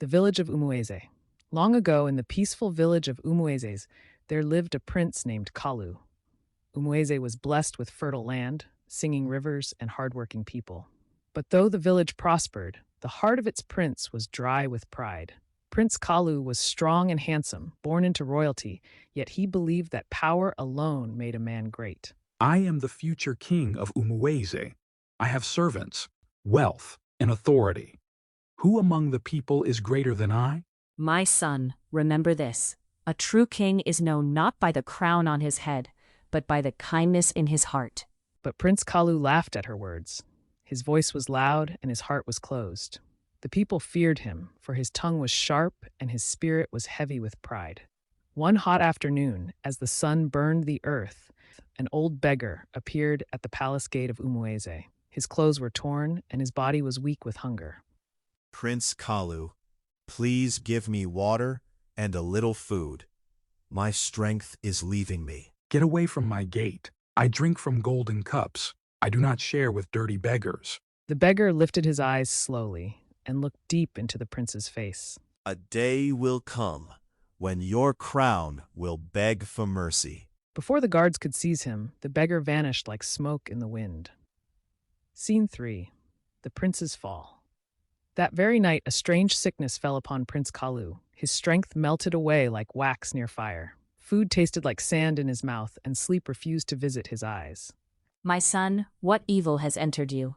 The village of Umueze. Long ago, in the peaceful village of Umuezes, there lived a prince named Kalu. Umueze was blessed with fertile land, singing rivers, and hardworking people. But though the village prospered, the heart of its prince was dry with pride. Prince Kalu was strong and handsome, born into royalty, yet he believed that power alone made a man great. I am the future king of Umueze. I have servants, wealth, and authority. Who among the people is greater than I? My son, remember this. A true king is known not by the crown on his head, but by the kindness in his heart. But Prince Kalu laughed at her words. His voice was loud and his heart was closed. The people feared him, for his tongue was sharp and his spirit was heavy with pride. One hot afternoon, as the sun burned the earth, an old beggar appeared at the palace gate of Umueze. His clothes were torn and his body was weak with hunger. Prince Kalu, please give me water and a little food. My strength is leaving me. Get away from my gate. I drink from golden cups. I do not share with dirty beggars. The beggar lifted his eyes slowly and looked deep into the prince's face. A day will come when your crown will beg for mercy. Before the guards could seize him, the beggar vanished like smoke in the wind. Scene 3. The Prince's Fall. That very night, a strange sickness fell upon Prince Kalu. His strength melted away like wax near fire. Food tasted like sand in his mouth, and sleep refused to visit his eyes. My son, what evil has entered you?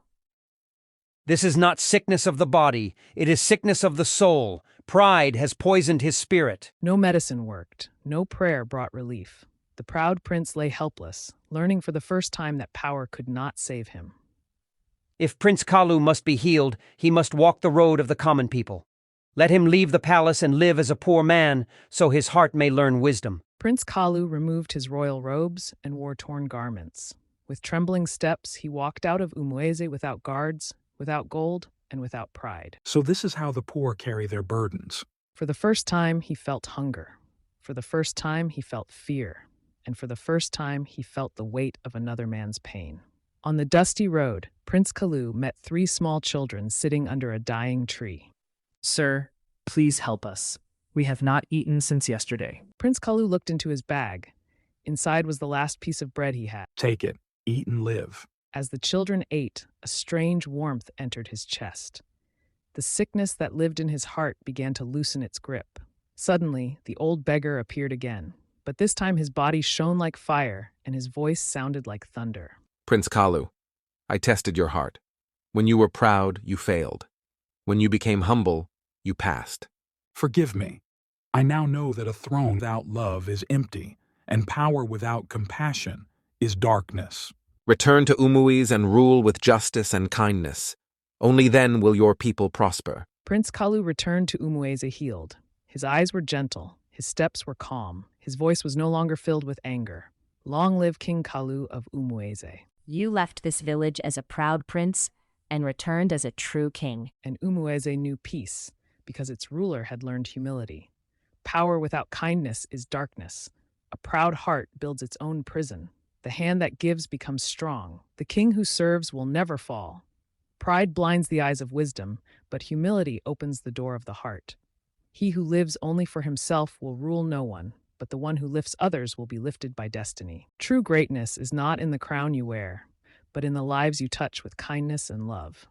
This is not sickness of the body, it is sickness of the soul. Pride has poisoned his spirit. No medicine worked. No prayer brought relief. The proud prince lay helpless, learning for the first time that power could not save him. If Prince Kalu must be healed, he must walk the road of the common people. Let him leave the palace and live as a poor man, so his heart may learn wisdom. Prince Kalu removed his royal robes and wore torn garments. With trembling steps, he walked out of Umueze without guards, without gold, and without pride. So this is how the poor carry their burdens. For the first time, he felt hunger. For the first time, he felt fear. And for the first time, he felt the weight of another man's pain. On the dusty road, Prince Kalu met 3 small children sitting under a dying tree. Sir, please help us. We have not eaten since yesterday. Prince Kalu looked into his bag. Inside was the last piece of bread he had. Take it, eat and live. As the children ate, a strange warmth entered his chest. The sickness that lived in his heart began to loosen its grip. Suddenly, the old beggar appeared again, but this time his body shone like fire and his voice sounded like thunder. Prince Kalu, I tested your heart. When you were proud, you failed. When you became humble, you passed. Forgive me. I now know that a throne without love is empty, and power without compassion is darkness. Return to Umuiz and rule with justice and kindness. Only then will your people prosper. Prince Kalu returned to Umueze healed. His eyes were gentle, his steps were calm, his voice was no longer filled with anger. Long live King Kalu of Umueze. You left this village as a proud prince and returned as a true king. And Umueze knew peace, because its ruler had learned humility. Power without kindness is darkness. A proud heart builds its own prison. The hand that gives becomes strong. The king who serves will never fall. Pride blinds the eyes of wisdom, but humility opens the door of the heart. He who lives only for himself will rule no one, but the one who lifts others will be lifted by destiny. True greatness is not in the crown you wear, but in the lives you touch with kindness and love.